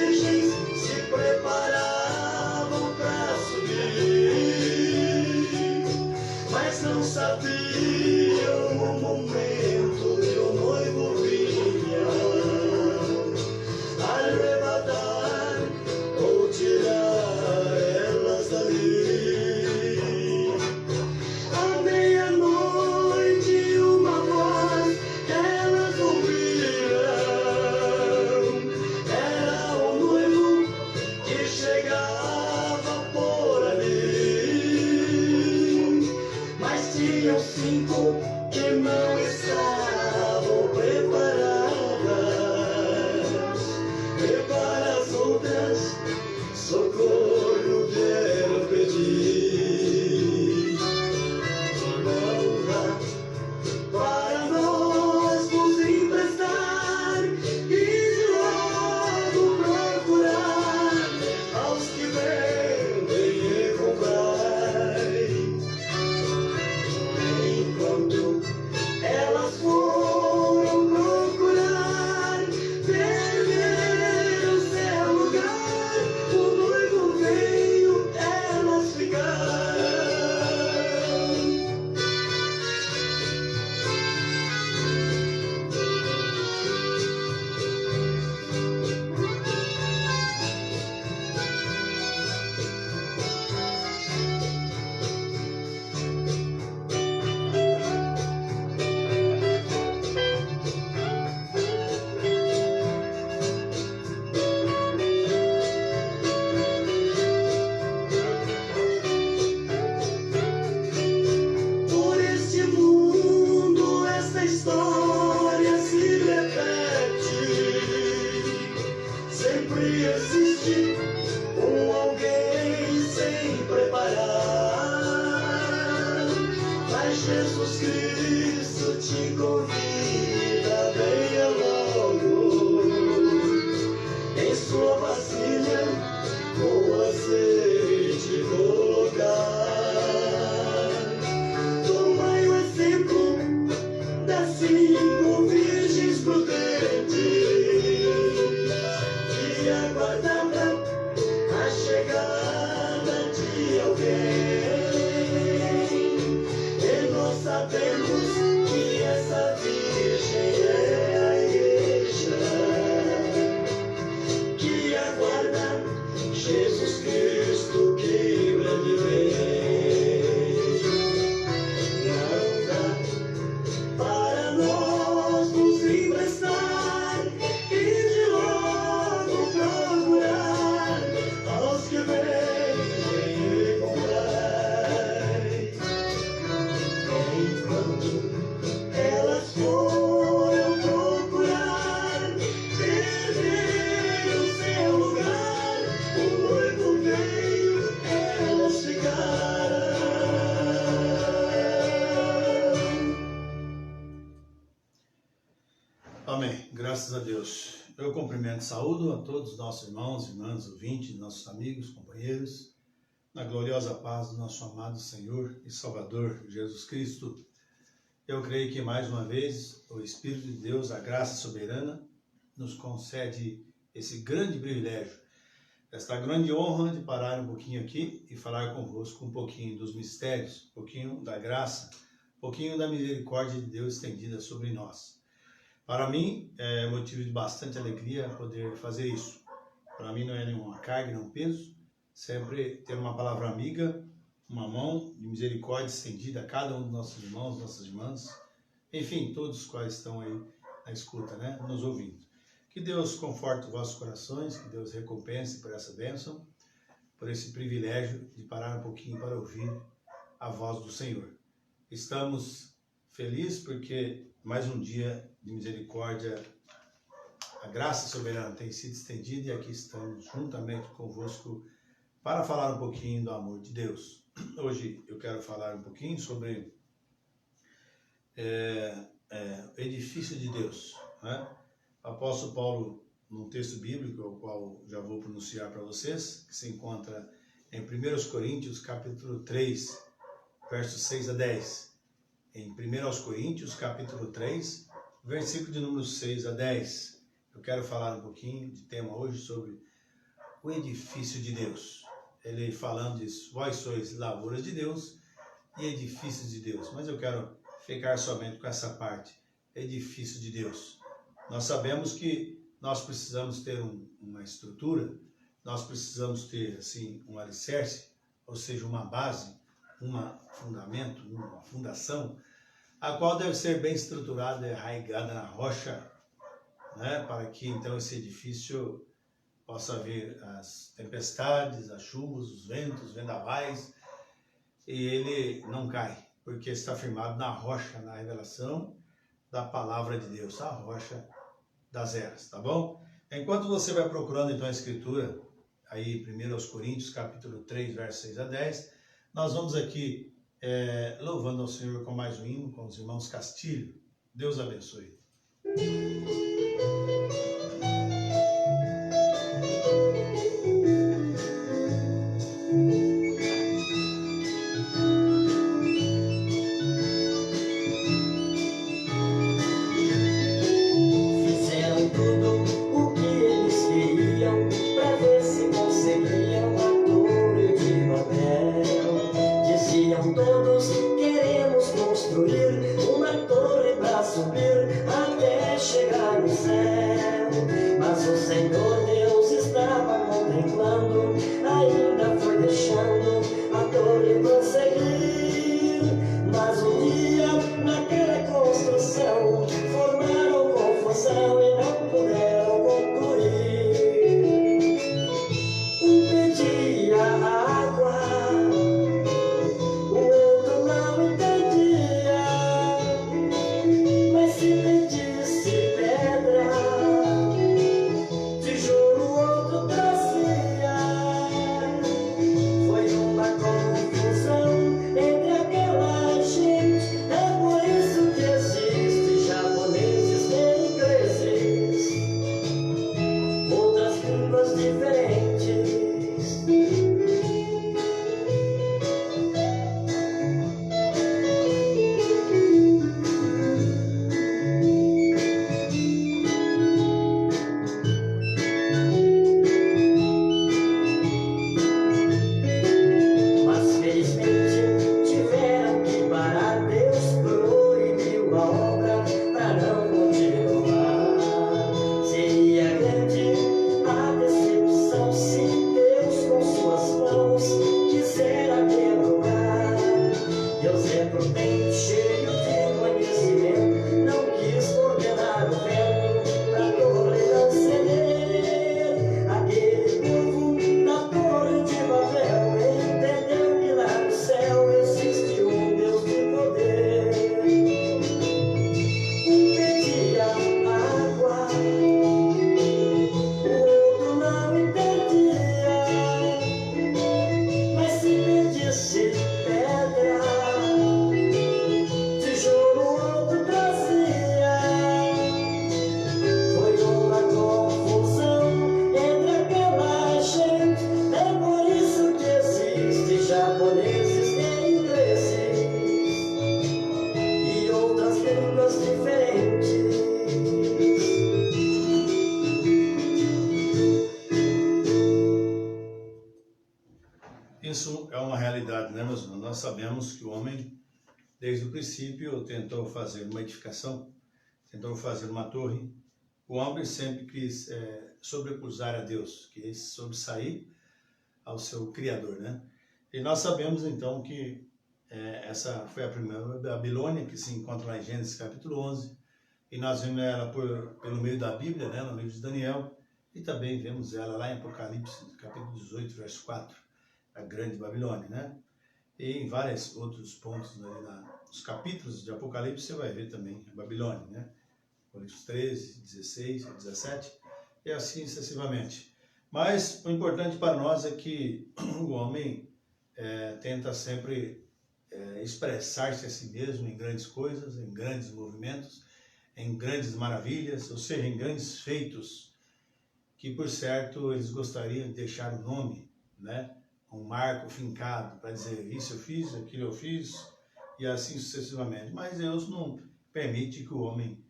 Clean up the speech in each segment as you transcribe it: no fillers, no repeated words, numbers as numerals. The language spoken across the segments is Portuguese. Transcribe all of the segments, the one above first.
virgens se preparavam para subir, mas não sabiam o momento que o noivo vinha arrebatar ou tirar elas dali. À meia-noite uma voz elas ouviram, era o noivo que chegava por ali, mas tinham 5 que não estavam preparadas, e para as outras socorro vieram pedir. Não dá para nós nos emprestar e de logo procurar aos que vendem e comprai. Enquanto elas foram procurar, perderam seu lugar. O noivo veio, elas ficaram. Por este mundo essa história se repete. Sempre existe alguém sem preparar. Mas Jesus Cristo te convida, venha logo. Em sua vasilha o azeite colocar. Tomai o exemplo das 5 virgens prudentes que aguardavam a chegada de alguém. E nós sabemos que essa virgem é a igreja que aguarda Jesus Cristo que em breve vem. Não dá para nós nos emprestar e de logo procurar aos que vendem e comprai. Enquanto elas foram procurar, perderam seu lugar. O noivo veio, elas ficaram. Amém. Graças a Deus. Eu cumprimento e saúdo a todos os nossos irmãos, irmãs, ouvintes, nossos amigos, companheiros, na gloriosa paz do nosso amado Senhor e Salvador Jesus Cristo. Eu creio que mais uma vez o Espírito de Deus, a graça soberana, nos concede esse grande privilégio, esta grande honra de parar um pouquinho aqui e falar convosco um pouquinho dos mistérios, um pouquinho da graça, um pouquinho da misericórdia de Deus estendida sobre nós. Para mim é motivo de bastante alegria poder fazer isso. Para mim não é nenhuma carga, nenhum peso, sempre ter uma palavra amiga, uma mão de misericórdia estendida a cada um dos nossos irmãos, nossas irmãs, enfim, todos os quais estão aí na escuta, né, nos ouvindo. Que Deus conforte os vossos corações, que Deus recompense por essa bênção, por esse privilégio de parar um pouquinho para ouvir a voz do Senhor. Estamos felizes porque mais um dia de misericórdia, a graça soberana tem sido estendida e aqui estamos juntamente convosco para falar um pouquinho do amor de Deus. Hoje eu quero falar um pouquinho sobre o edifício de Deus, né? O apóstolo Paulo, num texto bíblico, o qual já vou pronunciar para vocês, que se encontra em 1 Coríntios, capítulo 3, versos 6 a 10. Em 1 Coríntios, capítulo 3, versículo de número 6 a 10. Eu quero falar um pouquinho de tema hoje sobre o edifício de Deus. Ele falando disso, vós sois lavouras de Deus e edifícios de Deus. Mas eu quero ficar somente com essa parte, edifício de Deus. Nós sabemos que nós precisamos ter uma estrutura, nós precisamos ter assim um alicerce, ou seja, uma base, um fundamento, uma fundação, a qual deve ser bem estruturada e arraigada na rocha, né, para que então esse edifício possa vir as tempestades, as chuvas, os ventos, os vendavais, e ele não cai, porque está firmado na rocha, na revelação da palavra de Deus, a rocha das eras, tá bom? Enquanto você vai procurando então a escritura, aí 1 Coríntios capítulo 3, versos 6 a 10, nós vamos aqui louvando ao Senhor com mais um hino, com os irmãos Castilho. Deus abençoe. Todos queremos construir uma torre para subir até chegar no céu. Mas o Senhor Deus estava contemplando, ainda foi deixando a torre prosseguir. Mas um dia, naquela construção, formaram confusão e não puderam concluir. Um pedia água, Isso é uma realidade, né, meus irmãos? Nós sabemos que o homem, desde o princípio, tentou fazer uma edificação, tentou fazer uma torre. O homem sempre quis sobrepujar a Deus, quis sobressair ao seu Criador, né? E nós sabemos, então, que essa foi a primeira Babilônia, que se encontra lá em Gênesis capítulo 11, e nós vemos ela pelo meio da Bíblia, né, no livro de Daniel, e também vemos ela lá em Apocalipse, capítulo 18, verso 4, a grande Babilônia, né? E em vários outros pontos, né, nos capítulos de Apocalipse, você vai ver também a Babilônia, né? Apocalipse 13, 16, 17, e assim sucessivamente. Mas o importante para nós é que o homem tenta sempre expressar-se a si mesmo em grandes coisas, em grandes movimentos, em grandes maravilhas, ou seja, em grandes feitos, que por certo eles gostariam de deixar o nome, né? Um marco fincado para dizer isso eu fiz, aquilo eu fiz, e assim sucessivamente. Mas Deus não permite que o homem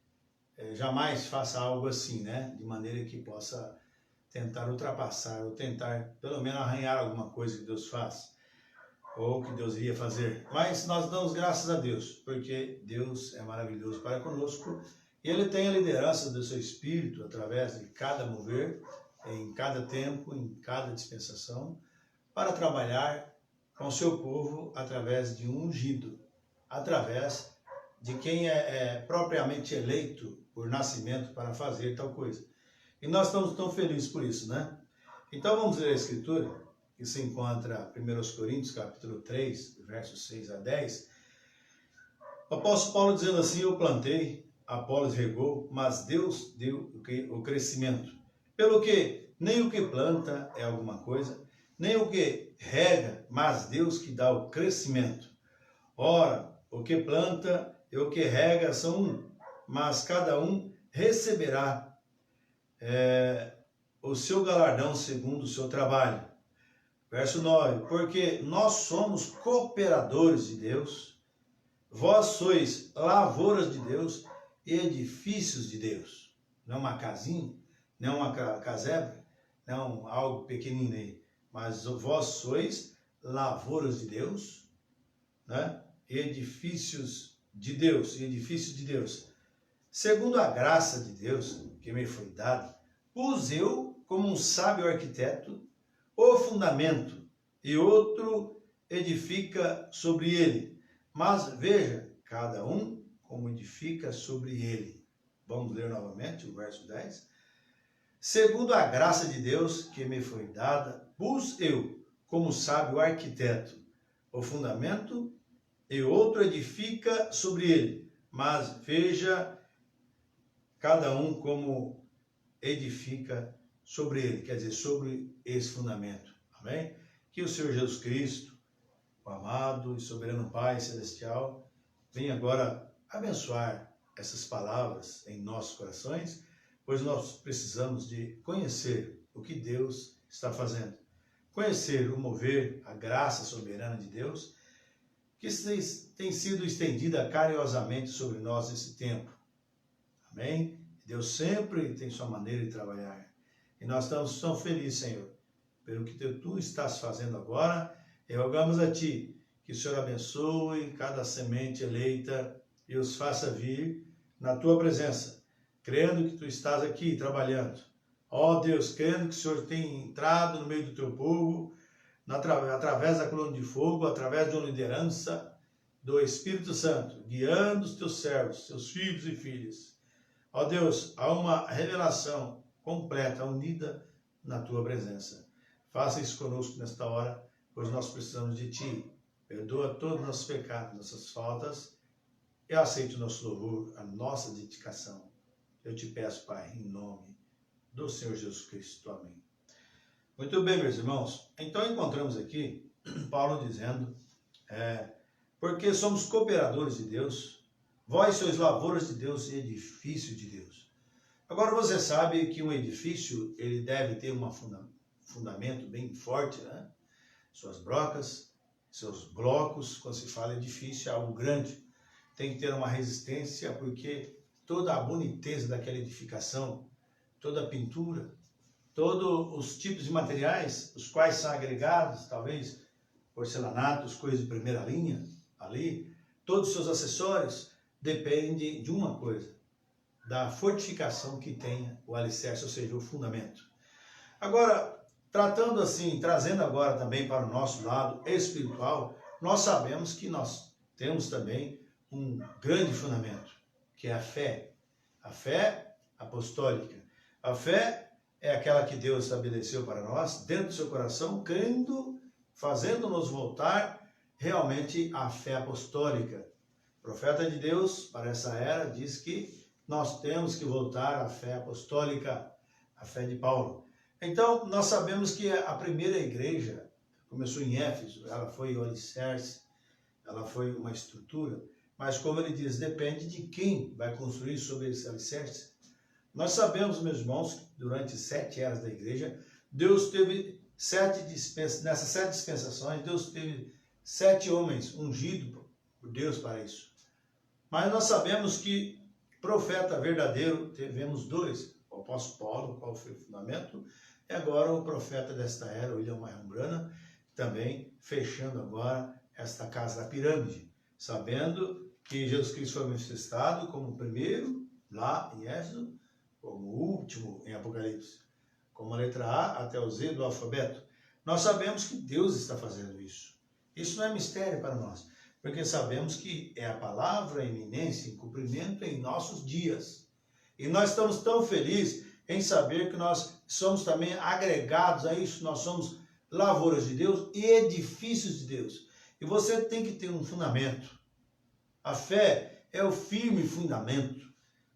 jamais faça algo assim, né? De maneira que possa tentar ultrapassar, ou tentar pelo menos arranhar alguma coisa que Deus faz, ou que Deus iria fazer. Mas nós damos graças a Deus, porque Deus é maravilhoso para conosco, e Ele tem a liderança do seu Espírito através de cada mover, em cada tempo, em cada dispensação, para trabalhar com o seu povo através de um ungido, através de quem é propriamente eleito por nascimento para fazer tal coisa. E nós estamos tão felizes por isso, né? Então vamos ler a Escritura, que se encontra em 1 Coríntios, capítulo 3, versos 6 a 10. O apóstolo Paulo dizendo assim: eu plantei, Apolos regou, mas Deus deu o crescimento. Pelo que nem o que planta é alguma coisa, nem o que rega, mas Deus que dá o crescimento. Ora, o que planta e o que rega são um, mas cada um receberá o seu galardão segundo o seu trabalho. Verso 9, porque nós somos cooperadores de Deus, vós sois lavouras de Deus e edifícios de Deus. Não uma casinha, não uma casebre, não algo pequenino aí, mas vós sois lavouras de Deus, né? Edifícios de Deus. Segundo a graça de Deus que me foi dada, pus eu, como um sábio arquiteto, o fundamento, e outro edifica sobre ele. Mas veja, cada um como edifica sobre ele. Vamos ler novamente o verso 10. Segundo a graça de Deus que me foi dada, pus eu, como sábio arquiteto, o fundamento, e outro edifica sobre ele. Mas veja, cada um como edifica sobre ele, quer dizer, sobre esse fundamento. Amém? Que o Senhor Jesus Cristo, o amado e soberano Pai Celestial, venha agora abençoar essas palavras em nossos corações, pois nós precisamos de conhecer o que Deus está fazendo. Conhecer o mover, a graça soberana de Deus, que tem sido estendida carinhosamente sobre nós nesse tempo. Amém? Deus sempre tem sua maneira de trabalhar. E nós estamos tão felizes, Senhor, pelo que Tu estás fazendo agora. E rogamos a Ti que o Senhor abençoe cada semente eleita e os faça vir na Tua presença, crendo que Tu estás aqui trabalhando. Ó Deus, crendo que o Senhor tem entrado no meio do Teu povo, através da coluna de fogo, através de uma liderança do Espírito Santo, guiando os Teus servos, Teus filhos e filhas. Ó Deus, há uma revelação completa, unida na Tua presença. Faça isso conosco nesta hora, pois nós precisamos de Ti. Perdoa todos os nossos pecados, nossas faltas, e aceite o nosso louvor, a nossa dedicação. Eu te peço, Pai, em nome do Senhor Jesus Cristo. Amém. Muito bem, meus irmãos. Então encontramos aqui Paulo dizendo, porque somos cooperadores de Deus, vós sois lavouras de Deus e edifício de Deus. Agora você sabe que um edifício, ele deve ter um fundamento bem forte, né? Suas brocas, seus blocos. Quando se fala edifício, é algo grande. Tem que ter uma resistência, porque toda a boniteza daquela edificação, toda a pintura, todos os tipos de materiais, os quais são agregados, talvez porcelanatos, coisas de primeira linha, ali, todos os seus acessórios, depende de uma coisa, da fortificação que tenha o alicerce, ou seja, o fundamento. Agora, tratando assim, trazendo agora também para o nosso lado espiritual, nós sabemos que nós temos também um grande fundamento, que é a fé apostólica. A fé é aquela que Deus estabeleceu para nós, dentro do seu coração, crendo, fazendo-nos voltar realmente à fé apostólica. O profeta de Deus, para essa era, diz que nós temos que voltar à fé apostólica, a fé de Paulo. Então, nós sabemos que a primeira igreja começou em Éfeso, ela foi o alicerce, ela foi uma estrutura, mas como ele diz, depende de quem vai construir sobre esse alicerce. Nós sabemos, meus irmãos, que durante 7 eras da igreja, Deus teve nessas 7 dispensações, Deus teve 7 homens ungidos por Deus para isso. Mas nós sabemos que profeta verdadeiro, tivemos 2, o apóstolo Paulo, qual foi o fundamento, E agora o profeta desta era, William Marion Branham, também fechando agora esta casa da pirâmide, sabendo que Jesus Cristo foi manifestado como o primeiro lá em Éxodo, como o último em Apocalipse, como a letra A até o Z do alfabeto. Nós sabemos que Deus está fazendo isso. Isso não é mistério para nós, porque sabemos que é a palavra em iminência, em cumprimento em nossos dias. E nós estamos tão felizes em saber que nós somos também agregados a isso, nós somos lavouras de Deus e edifícios de Deus. E você tem que ter um fundamento. A fé é o firme fundamento.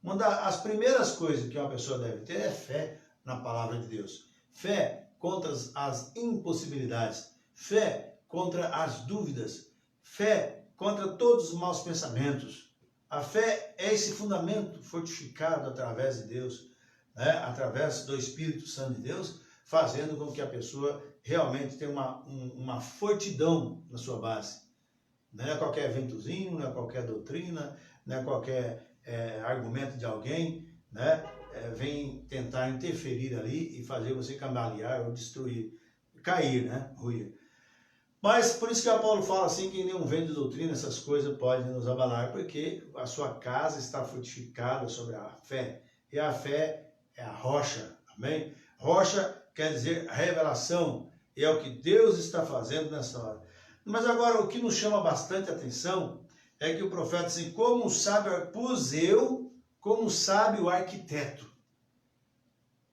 Uma das primeiras coisas que uma pessoa deve ter é fé na palavra de Deus. Fé contra as impossibilidades. Fé contra as dúvidas. Fé contra todos os maus pensamentos. A fé é esse fundamento fortificado através de Deus, né? Através do Espírito Santo de Deus, fazendo com que a pessoa realmente tenha uma fortidão na sua base. Não é qualquer ventozinho, não é qualquer doutrina, não é qualquer argumento de alguém, né? Vem tentar interferir ali e fazer você cambalear ou destruir, cair, né? Ruir. Mas por isso que o Paulo fala assim que nenhum vento de doutrina, essas coisas podem nos abalar, porque a sua casa está fortificada sobre a fé. E a fé é a rocha, amém? Rocha quer dizer revelação, e é o que Deus está fazendo nessa hora. Mas agora o que nos chama bastante atenção é que o profeta diz assim, como sabe, pus eu, como sabe o arquiteto.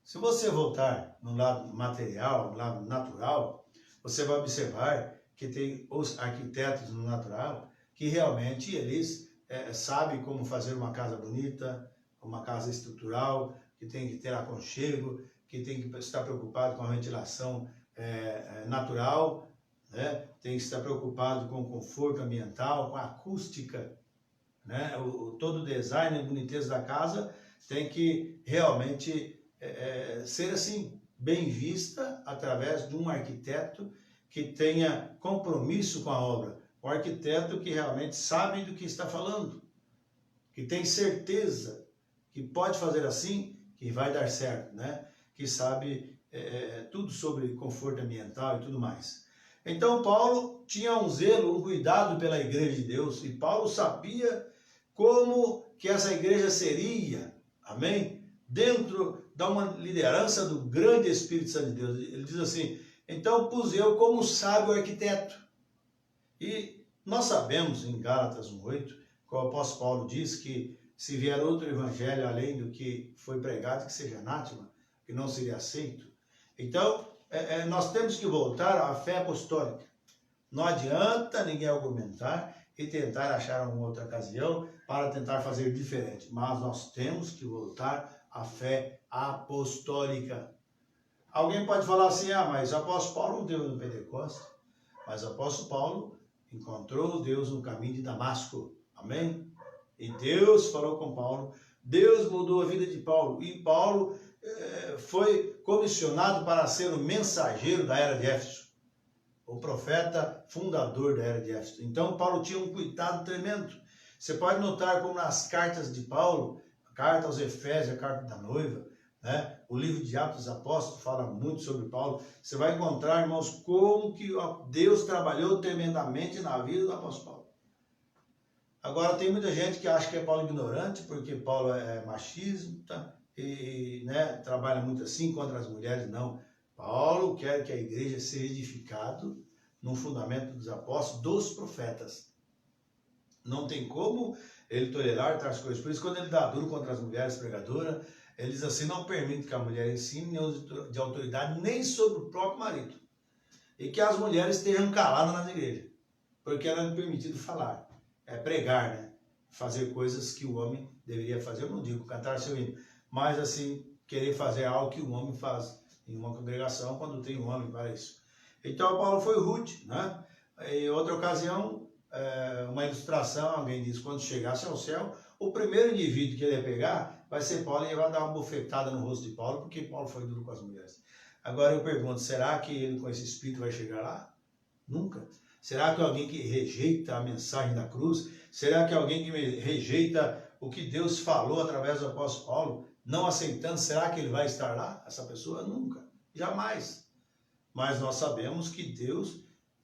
Se você voltar no lado material, no lado natural, você vai observar que tem os arquitetos no natural que realmente eles sabem como fazer uma casa bonita, uma casa estrutural, que tem que ter aconchego, que tem que estar preocupado com a ventilação natural, né? Tem que estar preocupado com o conforto ambiental, com a acústica, né? Todo o design e boniteza da casa tem que realmente ser assim, bem vista através de um arquiteto que tenha compromisso com a obra, um arquiteto que realmente sabe do que está falando, que tem certeza que pode fazer assim, que vai dar certo, né? Que sabe tudo sobre conforto ambiental e tudo mais. Então Paulo tinha um zelo, um cuidado pela igreja de Deus, e Paulo sabia como que essa igreja seria, amém? Dentro da uma liderança do grande Espírito Santo de Deus. Ele diz assim, então pus eu como sábio arquiteto. E nós sabemos em Gálatas 1:8, que o apóstolo Paulo diz que se vier outro evangelho além do que foi pregado, que seja anátema, que não seria aceito. Então, nós temos que voltar à fé apostólica. Não adianta ninguém argumentar e tentar achar uma outra ocasião para tentar fazer diferente. Mas nós temos que voltar à fé apostólica. Alguém pode falar assim, mas o apóstolo Paulo não deu no Pentecostes. Mas o apóstolo Paulo encontrou Deus no caminho de Damasco. Amém? E Deus falou com Paulo. Deus mudou a vida de Paulo. E Paulo foi comissionado para ser o mensageiro da era de Éfeso, o profeta fundador da era de Éfeso. Então Paulo tinha um cuidado tremendo. Você pode notar como nas cartas de Paulo, a carta aos Efésios, a carta da noiva, né? O livro de Atos dos Apóstolos fala muito sobre Paulo. Você vai encontrar, irmãos, como que Deus trabalhou tremendamente na vida do apóstolo Paulo. Agora tem muita gente que acha que é Paulo ignorante, porque Paulo é machista, e né, trabalha muito assim contra as mulheres. Não, Paulo quer que a igreja seja edificada no fundamento dos apóstolos, dos profetas. Não tem como ele tolerar tais coisas. Por isso, quando ele dá duro contra as mulheres pregadoras, ele diz assim, não permite que a mulher ensine de autoridade nem sobre o próprio marido. E que as mulheres estejam caladas nas igrejas, porque ela não é permitido falar, pregar, né? Fazer coisas que o homem deveria fazer. Eu não digo cantar seu hino, mas assim, querer fazer algo que o homem faz em uma congregação quando tem um homem para isso. Então Paulo foi rude, né? Em outra ocasião, uma ilustração, alguém diz, quando chegasse ao céu, o primeiro indivíduo que ele ia pegar vai ser Paulo, e ele vai dar uma bofetada no rosto de Paulo, porque Paulo foi duro com as mulheres. Agora eu pergunto, será que ele com esse espírito vai chegar lá? Nunca. Será que alguém que rejeita a mensagem da cruz, será que alguém que rejeita o que Deus falou através do apóstolo Paulo, não aceitando, será que ele vai estar lá? Essa pessoa nunca. Jamais. Mas nós sabemos que Deus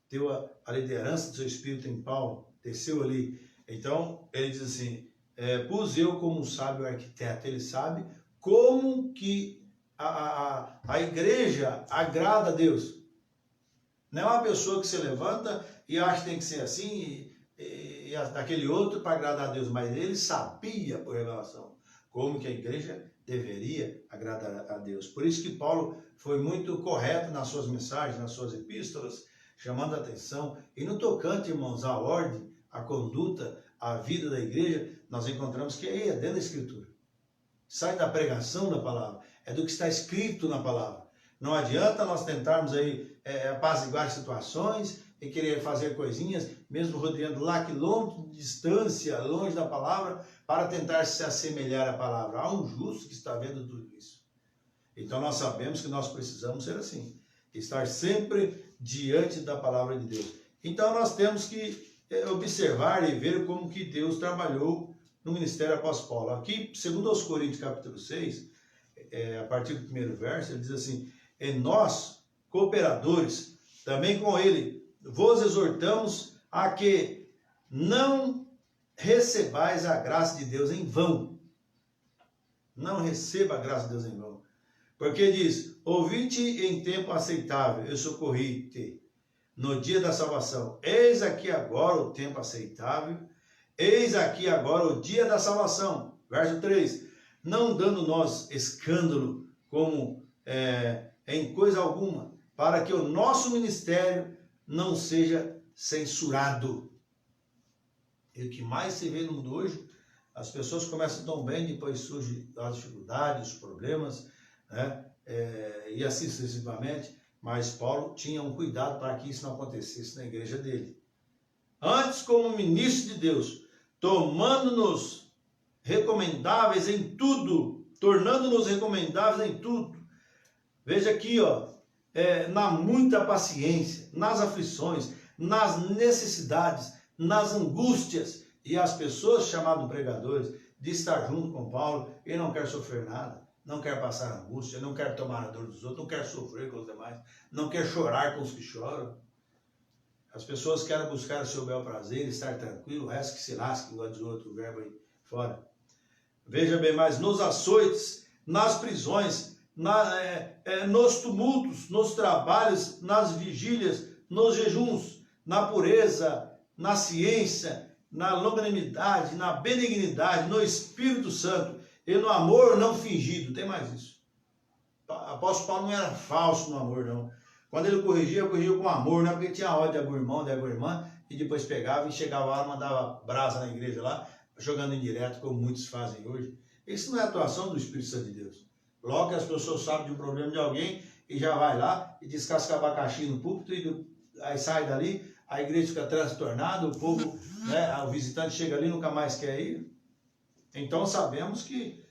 deu a liderança do seu Espírito em Paulo, desceu ali. Então, ele diz assim, pus eu como um sábio arquiteto. Ele sabe como que a igreja agrada a Deus. Não é uma pessoa que se levanta e acha que tem que ser assim e daquele outro para agradar a Deus, mas ele sabia por revelação como que a igreja deveria agradar a Deus. Por isso que Paulo foi muito correto nas suas mensagens, nas suas epístolas, chamando a atenção. E no tocante, irmãos, à ordem, à conduta, à vida da igreja, nós encontramos que é dentro da Escritura. Sai da pregação da palavra, é do que está escrito na palavra. Não adianta nós tentarmos aí apaziguar situações e querer fazer coisinhas, mesmo rodeando lá quilômetros de distância, longe da palavra, para tentar se assemelhar à palavra. Há um justo que está vendo tudo isso. Então nós sabemos que nós precisamos ser assim, estar sempre diante da palavra de Deus. Então nós temos que observar e ver como que Deus trabalhou no ministério apóstolo Paulo. Aqui, segundo aos Coríntios capítulo 6, a partir do primeiro verso, ele diz assim, e nós, cooperadores, também com ele, vos exortamos a que não recebais a graça de Deus em vão. Não receba a graça de Deus em vão. Porque diz, ouvi-te em tempo aceitável, eu socorri-te no dia da salvação. Eis aqui agora o tempo aceitável, eis aqui agora o dia da salvação. Verso 3, não dando nós escândalo como em coisa alguma, para que o nosso ministério não seja censurado. E o que mais se vê no mundo hoje, as pessoas começam tão bem, depois surgem as dificuldades, os problemas, né? E assim sucessivamente, mas Paulo tinha um cuidado para que isso não acontecesse na igreja dele. Antes, como ministro de Deus, tomando-nos recomendáveis em tudo, tornando-nos recomendáveis em tudo. Veja aqui, na muita paciência, nas aflições, nas necessidades, nas angústias, e as pessoas chamadas pregadores de estar junto com Paulo, ele não quer sofrer nada, não quer passar angústia, não quer tomar a dor dos outros, não quer sofrer com os demais, não quer chorar com os que choram. As pessoas querem buscar o seu bel prazer, estar tranquilo, o resto que se lasque, igual diz outro verbo aí fora. Veja bem, mas nos açoites, nas prisões, nos tumultos, nos trabalhos, nas vigílias, nos jejuns, na pureza, na ciência, na longanimidade, na benignidade, no Espírito Santo e no amor não fingido. Tem mais isso. O apóstolo Paulo não era falso no amor, não. Quando ele corrigia com amor, não é porque tinha ódio de algum irmão, de alguma irmã, e depois pegava e chegava lá, mandava brasa na igreja lá, jogando indireto, como muitos fazem hoje. Isso não é atuação do Espírito Santo de Deus. Logo que as pessoas sabem de um problema de alguém, e já vai lá e descasca abacaxi no púlpito, e aí sai dali, a igreja fica transtornada, o povo, o visitante chega ali e nunca mais quer ir. Então sabemos que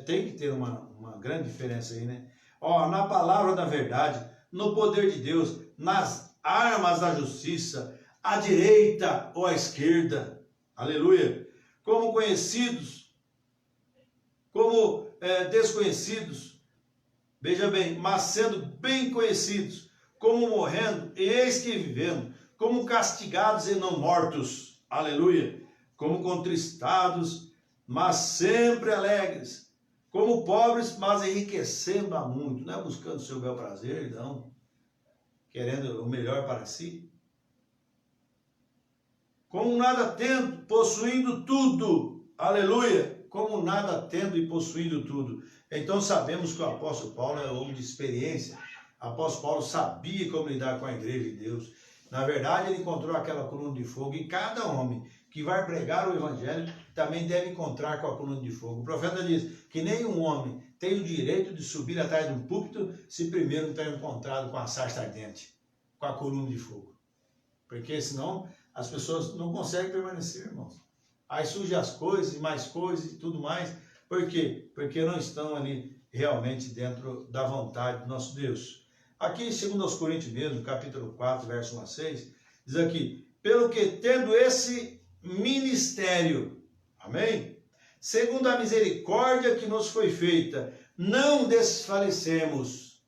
tem que ter uma grande diferença aí, né? Na palavra da verdade, no poder de Deus, nas armas da justiça, à direita ou à esquerda, aleluia, como conhecidos, como desconhecidos, veja bem, mas sendo bem conhecidos, como morrendo, e eis que vivendo, como castigados e não mortos, aleluia, como contristados, mas sempre alegres, como pobres, mas enriquecendo a muito, não é buscando o seu bel prazer, não, querendo o melhor para si, como nada tendo, possuindo tudo, aleluia, como nada tendo e possuindo tudo. Então sabemos que o apóstolo Paulo é homem de experiência. O apóstolo Paulo sabia como lidar com a igreja de Deus. Na verdade, ele encontrou aquela coluna de fogo, e cada homem que vai pregar o evangelho também deve encontrar com a coluna de fogo. O profeta diz que nenhum homem tem o direito de subir atrás de um púlpito se primeiro não tiver encontrado com a sarça ardente, com a coluna de fogo. Porque senão as pessoas não conseguem permanecer, irmãos. Aí surgem as coisas, e mais coisas e tudo mais. Por quê? Porque não estão ali realmente dentro da vontade do nosso Deus. Aqui, segundo aos Coríntios mesmo, capítulo 4, verso 1 a 6, diz aqui, pelo que tendo esse ministério, amém? Segundo a misericórdia que nos foi feita, não desfalecemos.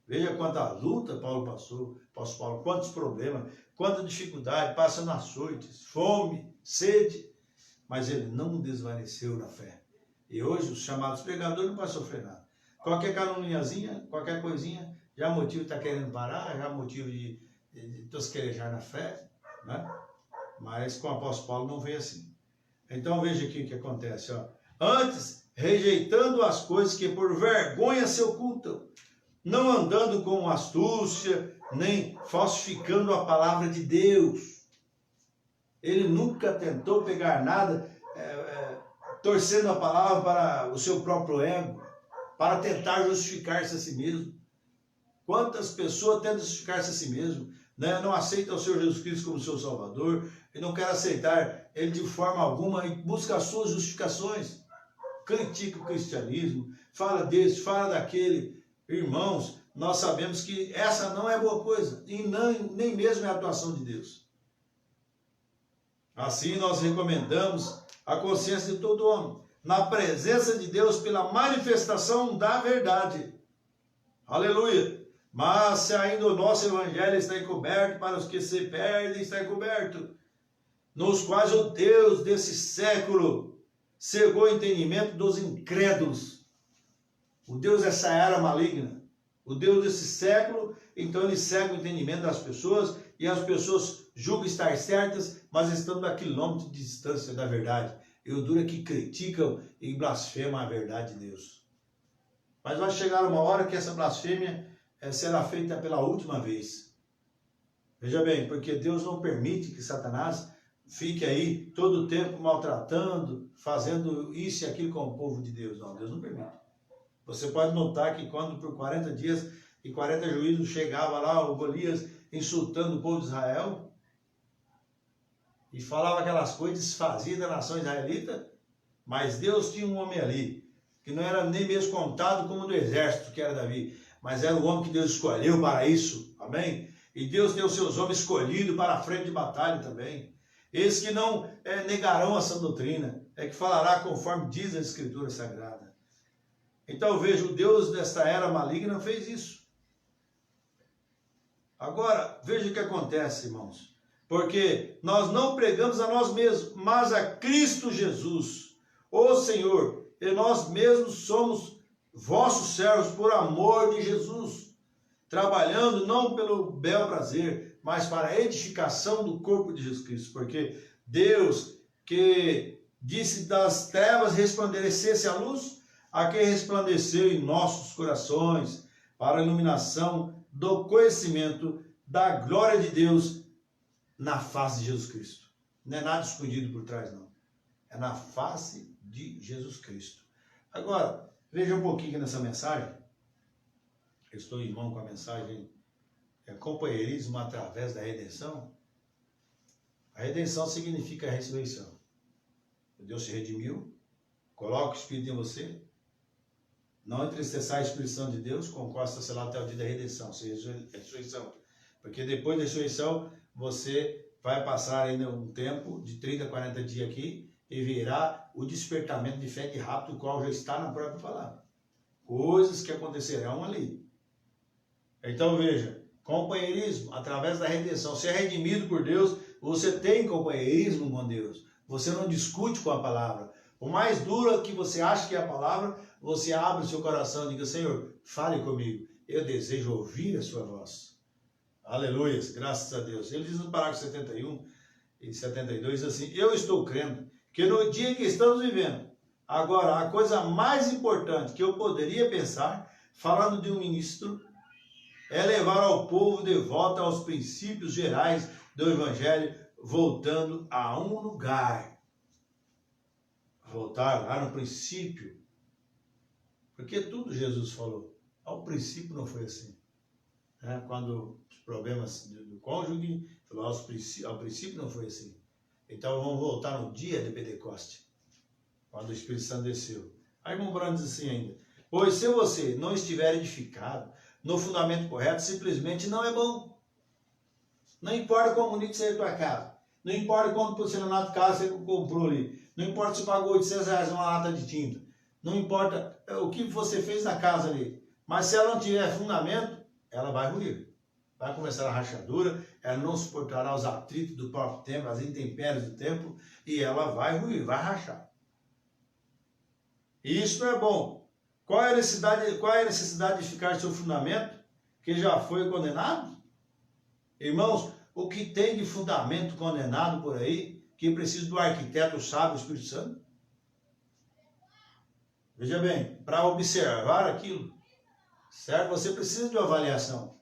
Veja quanta luta Paulo passou, apóstolo Paulo, quantos problemas, quanta dificuldade, passando açoites, fome, sede, mas ele não desvaneceu na fé. E hoje os chamados pregadores não podem sofrer nada. Qualquer caluniazinha, qualquer coisinha, já motivo de estar querendo parar, já motivo de tosquerejar na fé, né? Mas com o apóstolo Paulo não veio assim. Então veja aqui o que acontece, ó. Antes, rejeitando as coisas que por vergonha se ocultam, não andando com astúcia, nem falsificando a palavra de Deus. Ele nunca tentou pegar nada, torcendo a palavra para o seu próprio ego, para tentar justificar-se a si mesmo. Quantas pessoas tentam justificar-se a si mesmo, né? Não aceitam o Senhor Jesus Cristo como seu Salvador, e não querem aceitar Ele de forma alguma, e busca as suas justificações. Critica o cristianismo, fala desse, fala daquele. Irmãos, nós sabemos que essa não é boa coisa, e nem mesmo é a atuação de Deus. Assim nós recomendamos a consciência de todo homem, na presença de Deus, pela manifestação da verdade. Aleluia! Mas se ainda o nosso evangelho está encoberto, para os que se perdem está encoberto, nos quais o Deus desse século cegou o entendimento dos incrédulos. O Deus dessa era maligna, o Deus desse século, então ele cega o entendimento das pessoas, e as pessoas julgam estar certas, mas estando a quilômetros de distância da verdade. E o duro é que criticam e blasfemam a verdade de Deus. Mas vai chegar uma hora que essa blasfêmia será feita pela última vez. Veja bem, porque Deus não permite que Satanás fique aí todo o tempo maltratando, fazendo isso e aquilo com o povo de Deus. Não, Deus não permite. Você pode notar que quando por 40 dias e 40 juízos chegava lá o Golias insultando o povo de Israel e falava aquelas coisas, desfazia da nação israelita, mas Deus tinha um homem ali, que não era nem mesmo contado como do exército, que era Davi, mas era o homem que Deus escolheu para isso, amém? E Deus tem os seus homens escolhidos para a frente de batalha também. Esses que não negarão a sã doutrina, que falará conforme diz a Escritura Sagrada. Então veja, o Deus desta era maligna fez isso. Agora, veja o que acontece, irmãos. Porque nós não pregamos a nós mesmos, mas a Cristo Jesus, o Senhor, e nós mesmos somos vossos servos por amor de Jesus, trabalhando não pelo bel prazer, mas para a edificação do corpo de Jesus Cristo. Porque Deus, que disse das trevas resplandecesse a luz, a que resplandeceu em nossos corações, para a iluminação do conhecimento da glória de Deus na face de Jesus Cristo. Não é nada escondido por trás, não. É na face de Jesus Cristo. Agora, veja um pouquinho aqui nessa mensagem. Eu estou em mão com a mensagem companheirismo através da redenção. A redenção significa a ressurreição. Deus se redimiu, coloca o Espírito em você. Não entristeçar a Espírito de Deus, com o qual está selado até o dia da redenção, ou seja, a ressurreição. Porque depois da ressurreição, você vai passar ainda um tempo de 30, 40 dias aqui e virá o despertamento de fé de rápido, o qual já está na própria palavra. Coisas que acontecerão ali. Então veja, companheirismo através da redenção. Você é redimido por Deus, você tem companheirismo com Deus. Você não discute com a palavra. Por mais dura que você acha que é a palavra, você abre o seu coração e diga: Senhor, fale comigo. Eu desejo ouvir a sua voz. Aleluia, graças a Deus. Ele diz no parágrafo 71 e 72 assim: eu estou crendo que no dia que estamos vivendo, agora a coisa mais importante que eu poderia pensar, falando de um ministro, é levar ao povo de volta aos princípios gerais do Evangelho, voltando a um lugar. Voltar lá no princípio. Porque tudo Jesus falou. Ao princípio não foi assim. Quando os problemas do cônjuge, falou, ao princípio não foi assim. Então vamos voltar no dia de Pentecoste, quando o Espírito Santo desceu. Aí irmão Branco diz assim ainda: pois se você não estiver edificado no fundamento correto, simplesmente não é bom. Não importa como bonito seja a tua casa, não importa quanto porcelanato de casa você comprou ali, não importa se pagou R$800 uma lata de tinta, não importa o que você fez na casa ali, mas se ela não tiver fundamento, ela vai ruir. Vai começar a rachadura, ela não suportará os atritos do próprio templo, as intempéries do templo, e ela vai ruir, vai rachar. E isso não é bom. Qual é a necessidade de ficar sem o fundamento, que já foi condenado? Irmãos, o que tem de fundamento condenado por aí, que precisa do arquiteto sábio, o Espírito Santo? Veja bem, para observar aquilo, certo? Você precisa de uma avaliação.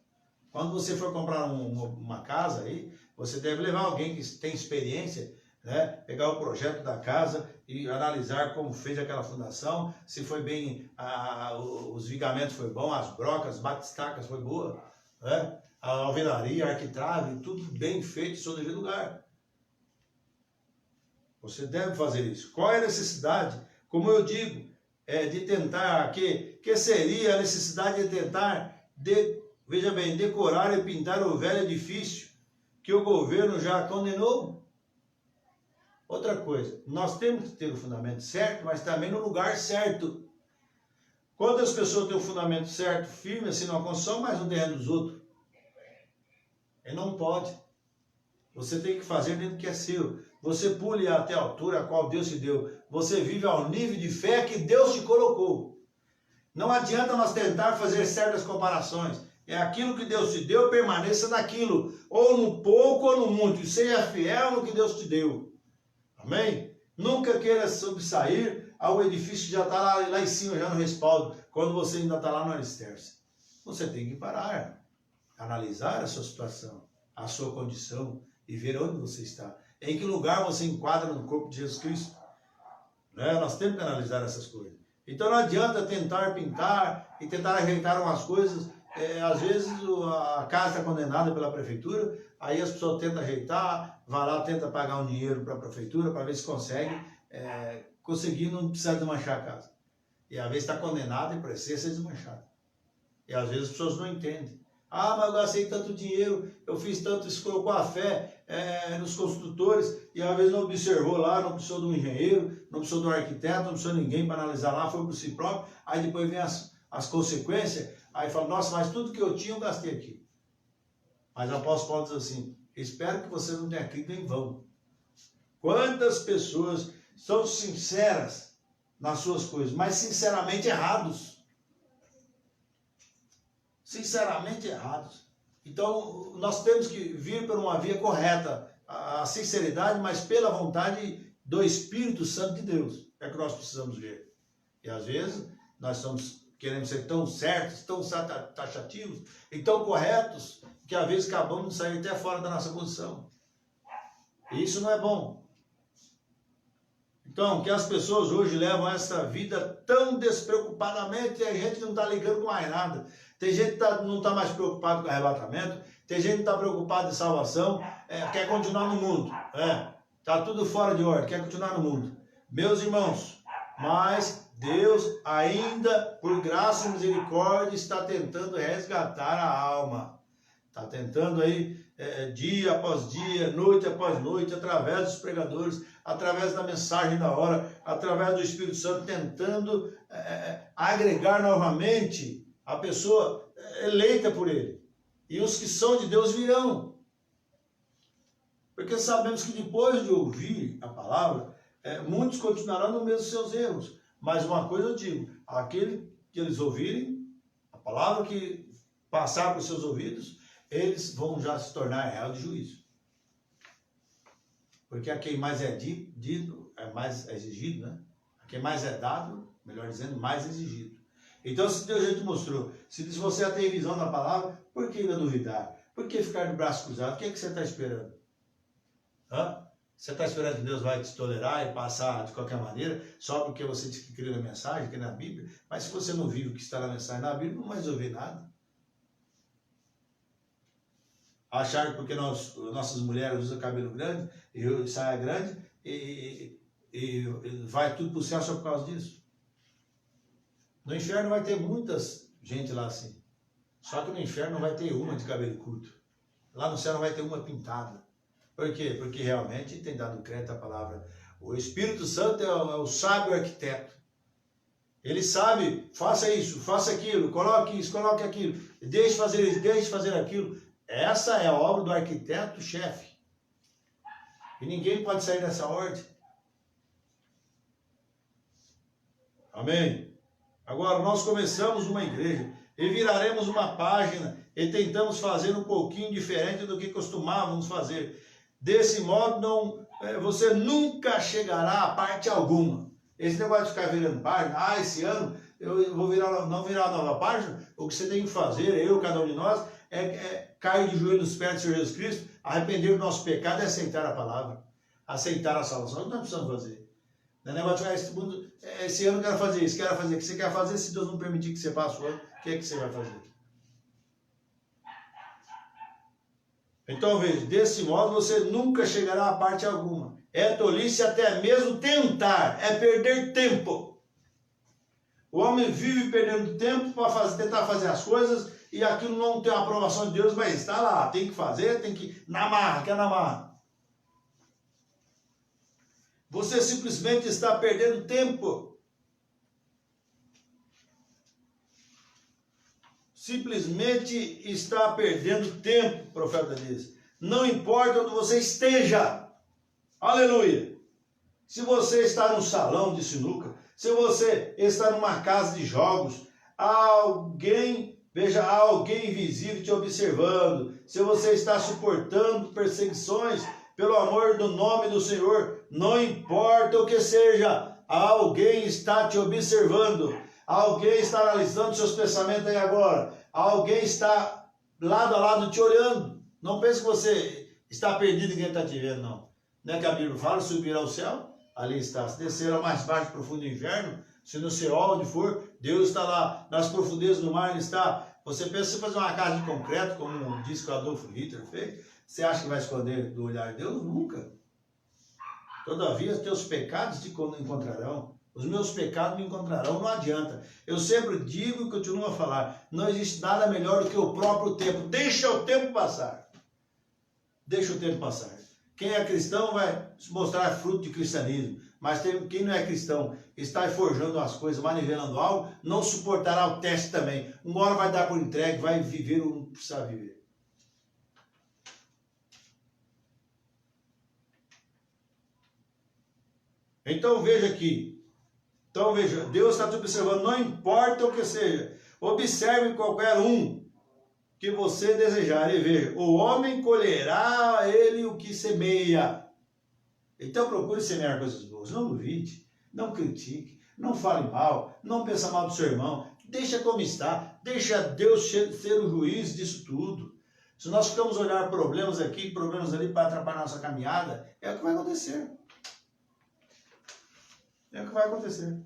Quando você for comprar uma casa aí, você deve levar alguém que tem experiência, né? Pegar o projeto da casa e analisar como fez aquela fundação, se foi bem, os vigamentos foi bom, as brocas, as batistacas foi boa, né? A alvenaria, a arquitrave, tudo bem feito em seu devido lugar. Você deve fazer isso. Qual é a necessidade? Como eu digo, de tentar, que seria a necessidade de tentar, veja bem, decorar e pintar o velho edifício que o governo já condenou? Outra coisa, nós temos que ter o fundamento certo, mas também no lugar certo. Quando as pessoas têm o fundamento certo, firme, assim, numa construção, mas no terreno dos outros, ele não pode. Você tem que fazer dentro do que é seu. Você pule até a altura a qual Deus te deu. Você vive ao nível de fé que Deus te colocou. Não adianta nós tentar fazer certas comparações. É aquilo que Deus te deu, permaneça naquilo. Ou no pouco ou no muito. E seja fiel no que Deus te deu. Amém? Nunca queira sobressair ao edifício que já está lá em cima, já no respaldo, quando você ainda está lá no alicerce. Você tem que parar, analisar a sua situação, a sua condição e ver onde você está. Em que lugar você enquadra no corpo de Jesus Cristo. Né? Nós temos que analisar essas coisas. Então não adianta tentar pintar e tentar ajeitar umas coisas. Às vezes a casa está condenada pela prefeitura, aí as pessoas tentam ajeitar, vai lá, tenta pagar um dinheiro para a prefeitura para ver se consegue, conseguir não precisar desmanchar a casa. E às vezes está condenada e precisa ser desmanchada. E às vezes as pessoas não entendem. Ah, mas eu gastei tanto dinheiro, eu fiz tanto, isso colocou a fé nos construtores, e às vezes não observou lá, não precisou de um engenheiro, não precisou de um arquiteto, não precisou de ninguém para analisar lá, foi por si próprio, aí depois vem as consequências, aí fala, nossa, mas tudo que eu tinha eu gastei aqui. Mas o apóstolo Paulo diz assim, espero que você não tenha crido em vão. Quantas pessoas são sinceras nas suas coisas, mas sinceramente errados. Sinceramente errados. Então, nós temos que vir por uma via correta, a sinceridade, mas pela vontade do Espírito Santo de Deus. É que nós precisamos ver. E às vezes, nós queremos ser tão certos, tão taxativos e tão corretos, que às vezes acabamos de sair até fora da nossa posição. E isso não é bom. Então, que as pessoas hoje levam essa vida tão despreocupadamente, e a gente não está ligando com mais nada. Tem gente que não está mais preocupado com o arrebatamento, tem gente que está preocupado em salvação, quer continuar no mundo. Está tudo fora de ordem, quer continuar no mundo. Meus irmãos, mas Deus ainda, por graça e misericórdia, está tentando resgatar a alma. Está tentando aí, dia após dia, noite após noite, através dos pregadores, através da mensagem da hora, através do Espírito Santo, tentando agregar novamente a pessoa eleita por ele. E os que são de Deus virão. Porque sabemos que depois de ouvir a palavra, muitos continuarão no mesmo seus erros. Mas uma coisa eu digo, aquele que eles ouvirem, a palavra que passar para os seus ouvidos, eles vão já se tornar real de juízo. Porque a quem mais é dito, é mais exigido, né? A quem mais é dado, melhor dizendo, mais exigido. Então, se Deus já te mostrou, se você já tem visão da palavra, por que ainda duvidar? Por que ficar de braço cruzado? O que é que você está esperando? Você está esperando que Deus vai te tolerar e passar de qualquer maneira, só porque você disse que crê na mensagem, que é na Bíblia? Mas se você não vive o que está na mensagem na Bíblia, não vai resolver nada. Achar que porque nossas mulheres usam cabelo grande e saia grande e vai tudo para o céu só por causa disso. No inferno vai ter muitas gente lá assim. Só que no inferno não vai ter uma de cabelo curto. Lá no céu não vai ter uma pintada. Por quê? Porque realmente tem dado crédito à palavra. O Espírito Santo é o sábio arquiteto. Ele sabe, faça isso, faça aquilo, coloque isso, coloque aquilo, deixe fazer isso, deixe fazer aquilo. Essa é a obra do arquiteto-chefe. E ninguém pode sair dessa ordem. Amém? Agora, nós começamos uma igreja e viraremos uma página e tentamos fazer um pouquinho diferente do que costumávamos fazer. Desse modo, você nunca chegará a parte alguma. Esse negócio de ficar virando página, esse ano eu vou não virar uma nova página, o que você tem que fazer, cada um de nós, é cair de joelho nos pés do Senhor Jesus Cristo, arrepender do nosso pecado e aceitar a palavra, aceitar a salvação. É o que nós precisamos fazer. Não é negócio de esse ano eu quero fazer isso, quero fazer o que você quer fazer, se Deus não permitir que você passe o ano, o que é que você vai fazer? Então veja, desse modo você nunca chegará a parte alguma. É tolice até mesmo tentar, é perder tempo. O homem vive perdendo tempo para tentar fazer as coisas e aquilo não tem a aprovação de Deus, mas está lá, tem que fazer, tem que na marra, quer na marra. Você simplesmente está perdendo tempo. Simplesmente está perdendo tempo, o profeta diz. Não importa onde você esteja. Aleluia! Se você está no salão de sinuca, se você está numa casa de jogos, há alguém invisível te observando, se você está suportando perseguições pelo amor do nome do Senhor, não importa o que seja, alguém está te observando, alguém está analisando seus pensamentos aí agora, alguém está lado a lado te olhando. Não pense que você está perdido e ninguém está te vendo, não. Não é que a Bíblia fala, subir ao céu, ali está. Se descer ao mais baixo, profundo inferno, se no céu onde for, Deus está lá. Nas profundezas do mar, Ele está. Você pensa em fazer uma casa de concreto, como diz que o Adolfo Hitler fez, você acha que vai esconder do olhar de Deus? Nunca. Todavia, os teus pecados te encontrarão. Os meus pecados me encontrarão, não adianta. Eu sempre digo e continuo a falar, não existe nada melhor do que o próprio tempo. Deixa o tempo passar. Deixa o tempo passar. Quem é cristão vai mostrar fruto de cristianismo, mas quem não é cristão, está forjando as coisas, manivelando algo, não suportará o teste também. Uma hora vai dar por entregue, vai viver ou não precisa viver. Então veja aqui. Então veja, Deus está te observando, não importa o que seja. Observe qualquer um que você desejar e veja, o homem colherá ele o que semeia. Então procure semear coisas boas, não duvide, não critique, não fale mal, não pense mal do seu irmão, deixa como está, deixa Deus ser o juiz disso tudo. Se nós ficamos olhar problemas aqui, problemas ali para atrapalhar nossa caminhada, é o que vai acontecer. É o que vai acontecer.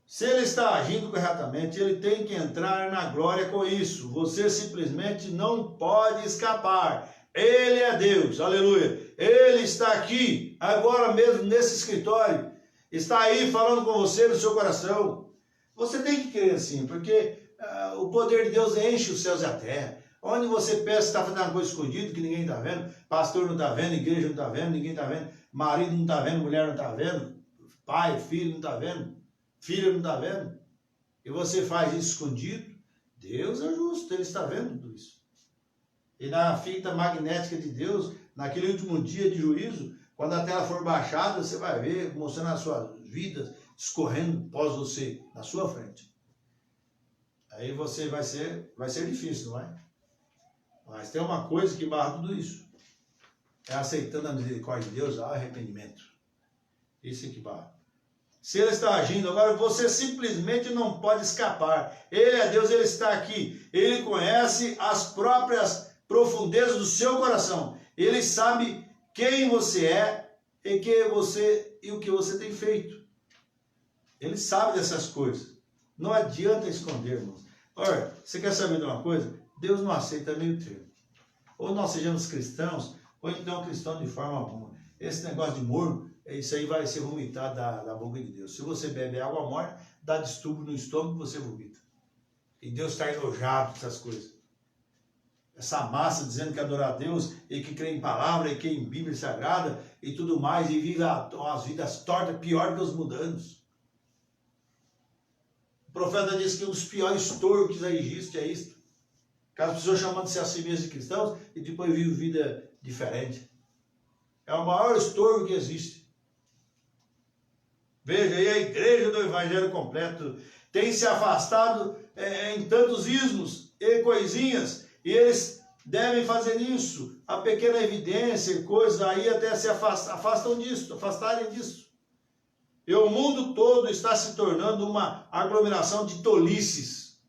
Se ele está agindo corretamente, ele tem que entrar na glória com isso. Você simplesmente não pode escapar. Ele é Deus, aleluia. Ele está aqui, agora mesmo nesse escritório. Está aí falando com você no seu coração. Você tem que crer assim, porque o poder de Deus enche os céus e a terra. Onde você pensa que está fazendo uma coisa escondida que ninguém está vendo, pastor não está vendo, igreja não está vendo, ninguém está vendo, marido não está vendo, mulher não está vendo, pai, filho não está vendo, filho não está vendo, e você faz isso escondido, Deus é justo, Ele está vendo tudo isso. E na fita magnética de Deus, naquele último dia de juízo, quando a tela for baixada, você vai ver, mostrando as suas vidas, escorrendo pós você, na sua frente. Aí você vai ser difícil, não é? Mas tem uma coisa que barra tudo isso. É aceitando a misericórdia de Deus, há arrependimento. Isso é que barra. Se Ele está agindo, agora você simplesmente não pode escapar. Ele é Deus, Ele está aqui. Ele conhece as próprias profundezas do seu coração. Ele sabe quem você é e o que você tem feito. Ele sabe dessas coisas. Não adianta esconder, irmãos. Ora, você quer saber de uma coisa? Deus não aceita meio termo. Ou nós sejamos cristãos, ou então cristão de forma alguma. Esse negócio de morno, isso aí vai ser vomitado da boca de Deus. Se você bebe água morna, dá distúrbio no estômago e você vomita. E Deus está enojado com essas coisas. essa massa dizendo que adora a Deus e que crê em palavra e que em Bíblia Sagrada e tudo mais, e vive as vidas tortas, pior que os mundanos. O profeta disse que um dos piores tortos que existe é isto. Que as pessoas chamando-se a si mesmas de cristãos e depois vivem vida diferente. É o maior estorvo que existe. Veja aí, a igreja do Evangelho completo tem se afastado em tantos ismos e coisinhas, e eles devem fazer isso. A pequena evidência, coisas aí até se afastarem disso. E o mundo todo está se tornando uma aglomeração de tolices.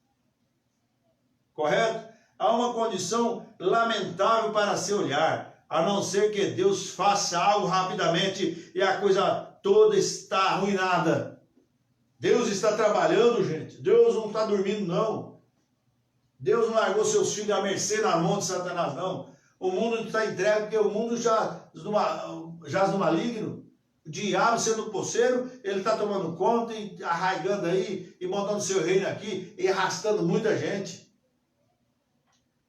Correto? Há uma condição lamentável para se olhar, a não ser que Deus faça algo rapidamente e a coisa toda está arruinada. Deus está trabalhando, gente. Deus não está dormindo, não. Deus não largou seus filhos à mercê na mão de Satanás, não. O mundo está entregue porque o mundo jaz no maligno. O diabo sendo poceiro, ele está tomando conta e arraigando aí e montando seu reino aqui e arrastando muita gente.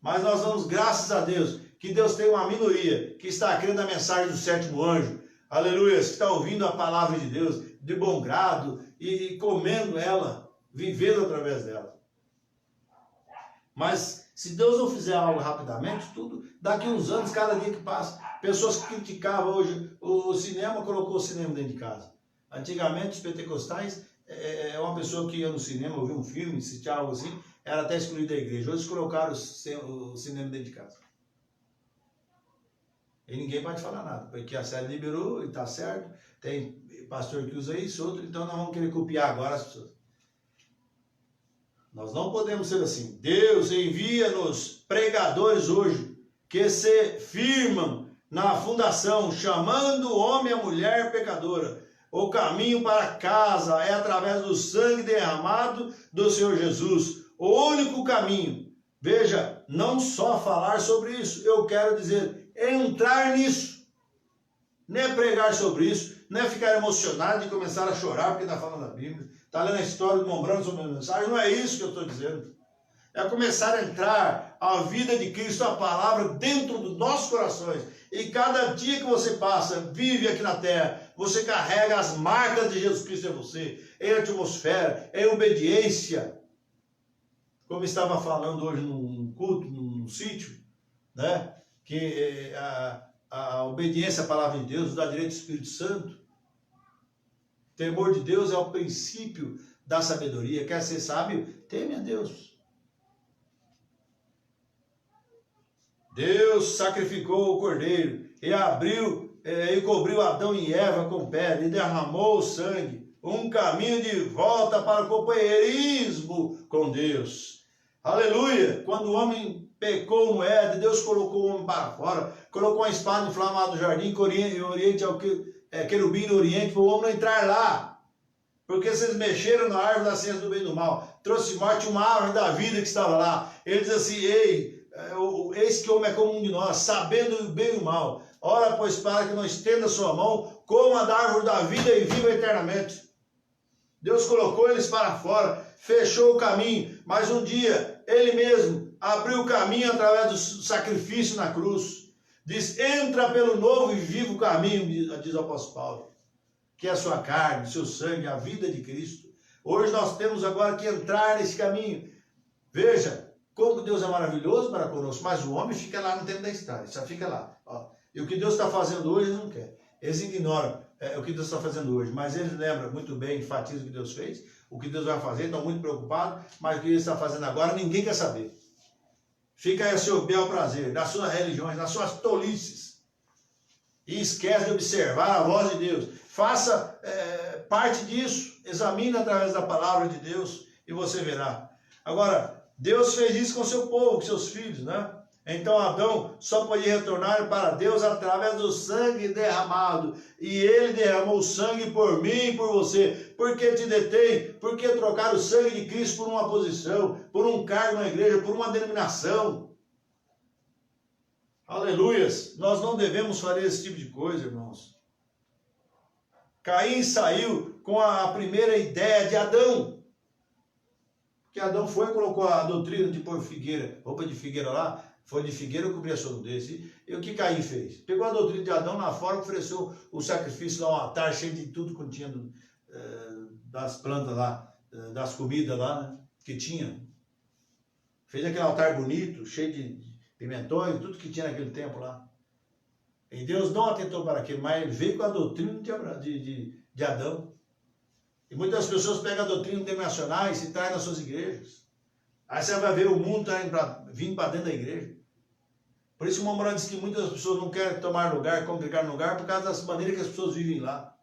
Mas nós damos graças a Deus que Deus tem uma minoria que está crendo na mensagem do sétimo anjo. Aleluia, que está ouvindo a palavra de Deus de bom grado e comendo ela, vivendo através dela. Mas se Deus não fizer algo rapidamente, tudo, daqui uns anos, cada dia que passa, pessoas que criticavam hoje o cinema, colocou o cinema dentro de casa. Antigamente, os pentecostais, uma pessoa que ia no cinema, ouvia um filme, assistia algo assim, era até excluída da igreja. Hoje colocaram o cinema dentro de casa. E ninguém pode falar nada, porque a série liberou e está certo. Tem pastor que usa isso, outro, então nós vamos querer copiar agora as pessoas. Nós não podemos ser assim. Deus envia-nos pregadores hoje que se firmam na fundação, chamando o homem e a mulher pecadora. O caminho para casa é através do sangue derramado do Senhor Jesus. O único caminho. Veja, não só falar sobre isso, eu quero dizer, entrar nisso. Não é pregar sobre isso, não é ficar emocionado e começar a chorar porque está falando da Bíblia, está lendo a história do Mombrando sobre a mensagem, não é isso que eu estou dizendo. É começar a entrar a vida de Cristo, a palavra, dentro dos nossos corações. E cada dia que você passa, vive aqui na terra, você carrega as marcas de Jesus Cristo em você, em atmosfera, em obediência. Como estava falando hoje num culto, num sítio, né? Que a obediência à palavra de Deus dá direito ao Espírito Santo. O temor de Deus é o princípio da sabedoria. Quer ser sábio? Teme a Deus. Deus sacrificou o cordeiro e cobriu Adão e Eva com pele e derramou o sangue. Um caminho de volta para o companheirismo com Deus. Aleluia! Quando o homem pecou no Éden, Deus colocou o homem para fora, colocou uma espada inflamada no jardim, que oriente ao querubim no oriente, para o homem não entrar lá. Porque vocês mexeram na árvore da ciência do bem e do mal, trouxe morte uma árvore da vida que estava lá. Ele diz assim, eis que o homem é como um de nós, sabendo o bem e o mal. Ora, pois, para que não estenda sua mão, coma da árvore da vida e viva eternamente. Deus colocou eles para fora, fechou o caminho, mas um dia, ele mesmo abriu o caminho através do sacrifício na cruz. Diz, entra pelo novo e vivo caminho, diz o apóstolo Paulo, que é a sua carne, o seu sangue, a vida de Cristo. Hoje nós temos agora que entrar nesse caminho. Veja, como Deus é maravilhoso para conosco, mas o homem fica lá no tempo da estrada, só fica lá. Ó. E o que Deus está fazendo hoje, eles não querem. Eles ignoram o que Deus está fazendo hoje, mas eles lembram muito bem, enfatizam o que Deus fez, o que Deus vai fazer, estão muito preocupados, mas o que Ele está fazendo agora, ninguém quer saber. Fica aí a seu bel prazer, nas suas religiões, nas suas tolices, e esquece de observar a voz de Deus. Faça parte disso, examine através da palavra de Deus, e você verá. Agora, Deus fez isso com seu povo, com seus filhos, né? Então Adão só podia retornar para Deus através do sangue derramado. E ele derramou o sangue por mim e por você. Por que te detém? Por que trocar o sangue de Cristo por uma posição, por um cargo na igreja, por uma denominação? Aleluias! Nós não devemos fazer esse tipo de coisa, irmãos. Caim saiu com a primeira ideia de Adão. Que Adão foi e colocou a doutrina de pôr roupa de figueira lá, folha de figueira cobria a nudez. E o que Caim fez? Pegou a doutrina de Adão lá fora, ofereceu o sacrifício lá, um altar cheio de tudo que tinha das plantas lá, das comidas lá, né, que tinha. Fez aquele altar bonito, cheio de pimentões, tudo que tinha naquele tempo lá. E Deus não atentou para aquilo, mas ele veio com a doutrina de Adão. E muitas pessoas pegam a doutrina internacional e se trazem nas suas igrejas. Aí você vai ver o mundo vindo para dentro da igreja. Por isso que o Momorão diz que muitas pessoas não querem tomar lugar, congregar no lugar, por causa das maneiras que as pessoas vivem lá.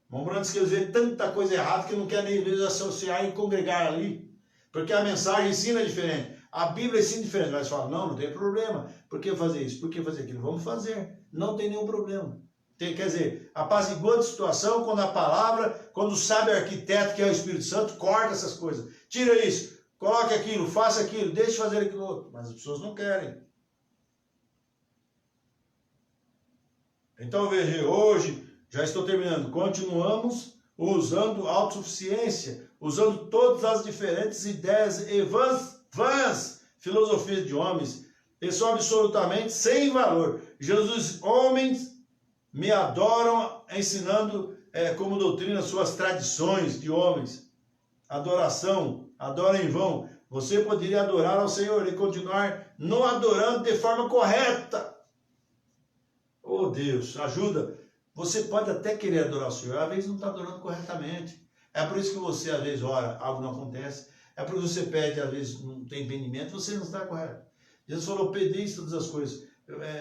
O Momorão diz que eles veem tanta coisa errada que não querem nem vezes associar e congregar ali. Porque a mensagem ensina diferente. A Bíblia ensina diferente. Mas fala, não tem problema. Por que fazer isso? Por que fazer aquilo? Vamos fazer. Não tem nenhum problema. Quer dizer, apazigou a situação quando a palavra, quando sabe o arquiteto que é o Espírito Santo, corta essas coisas. Tira isso, coloque aquilo, faça aquilo, deixe de fazer aquilo outro. Mas as pessoas não querem. Então veja, hoje, já estou terminando, continuamos usando autossuficiência, usando todas as diferentes ideias e vãs filosofias de homens, e são absolutamente sem valor. Jesus, homens me adoram ensinando como doutrina suas tradições de homens. Adoração, adora em vão. Você poderia adorar ao Senhor e continuar não adorando de forma correta. Oh Deus, ajuda. Você pode até querer adorar o Senhor, às vezes não está adorando corretamente. É por isso que você às vezes ora, algo não acontece. É por isso que você pede, às vezes não tem entendimento, você não está correto. Jesus falou, pedis todas as coisas.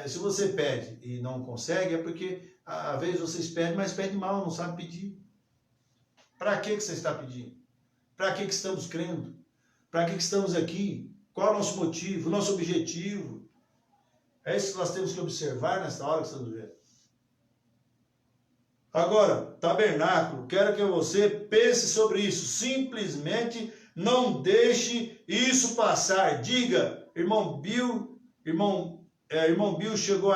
Se você pede e não consegue, é porque às vezes vocês pedem, mas pedem mal, não sabe pedir. Para que você está pedindo? Para que estamos crendo? Para que estamos aqui? Qual é o nosso motivo, o nosso objetivo? É isso que nós temos que observar nessa hora que estamos vendo. Agora, tabernáculo, quero que você pense sobre isso. Simplesmente não deixe isso passar. Diga, irmão Bill chegou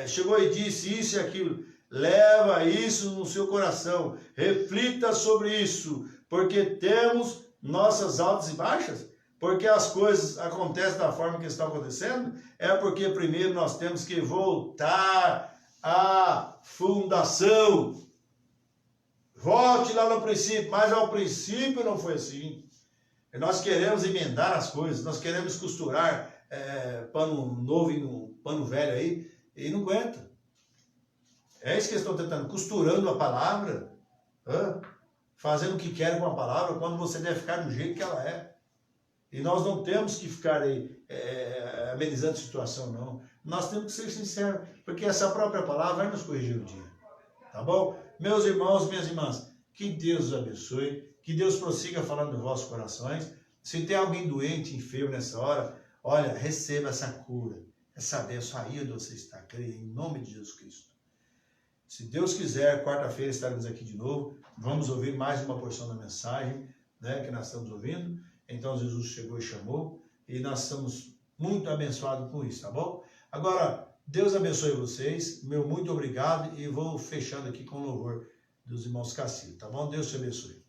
chegou e disse isso e aquilo. Leva isso no seu coração. Reflita sobre isso, porque temos nossas altas e baixas. Porque as coisas acontecem da forma que estão acontecendo, é porque primeiro nós temos que voltar à fundação. Volte lá no princípio, mas ao princípio não foi assim. E nós queremos emendar as coisas, nós queremos costurar pano novo em pano velho aí, e não aguenta. É isso que eles estão tentando, costurando a palavra, fazendo o que querem com a palavra, quando você deve ficar do jeito que ela é. E nós não temos que ficar aí amenizando a situação, não. Nós temos que ser sinceros, porque essa própria palavra vai nos corrigir um dia. Tá bom? Meus irmãos, minhas irmãs, que Deus os abençoe, que Deus prossiga falando nos vossos corações. Se tem alguém doente, enfermo nessa hora, olha, receba essa cura, essa bênção aí onde você está, creia em nome de Jesus Cristo. Se Deus quiser, quarta-feira estaremos aqui de novo, vamos ouvir mais uma porção da mensagem, né, que nós estamos ouvindo. Então Jesus chegou e chamou, e nós estamos muito abençoados com isso, tá bom? Agora, Deus abençoe vocês, meu muito obrigado, e vou fechando aqui com o louvor dos irmãos Cacilhos, tá bom? Deus te abençoe.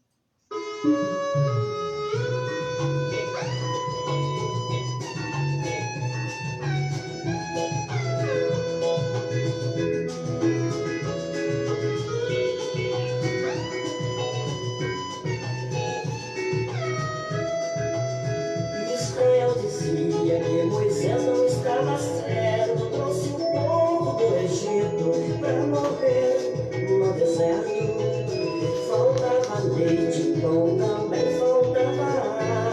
Israel dizia que Moisés não estava certo, trouxe o povo do Egito para morrer no deserto. Faltava leite, pão, também faltava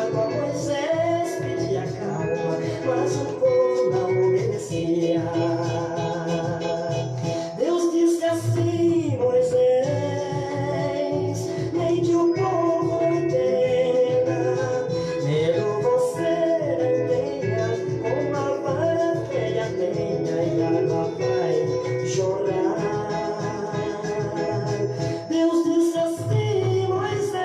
água. Moisés pedia calma, mas o povo não obedecia. Deus disse assim, Moisés, deixe o povo não entenda, medo você não tenha, com a vara velha lenha e água vai chorar. Deus disse assim, Moisés,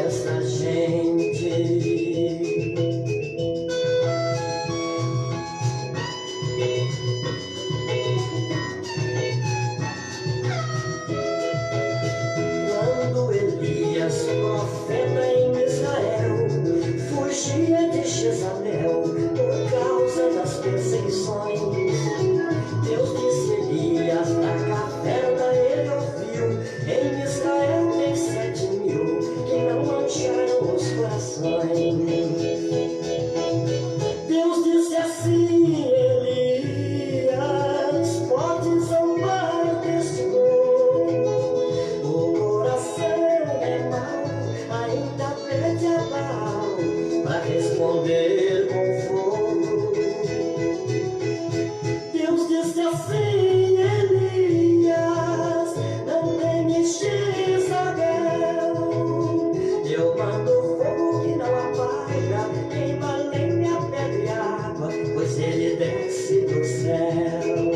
essa gente. Quando Elias, profeta em Israel, fugia de Jezabel por causa das perseguições, Deus disse: Elias, da caverna ele ouviu, em Israel tem 7.000 que não mancharam os corações. Deus disse assim: Elias, pode zombar desse povo, o coração é mau, ainda pede a Baal para responder com fogo. Deus disse assim: Elias, não teme Jezabel, eu mando fogo que não apaga, queima lenha, pedra e água, pois ele desce do céu.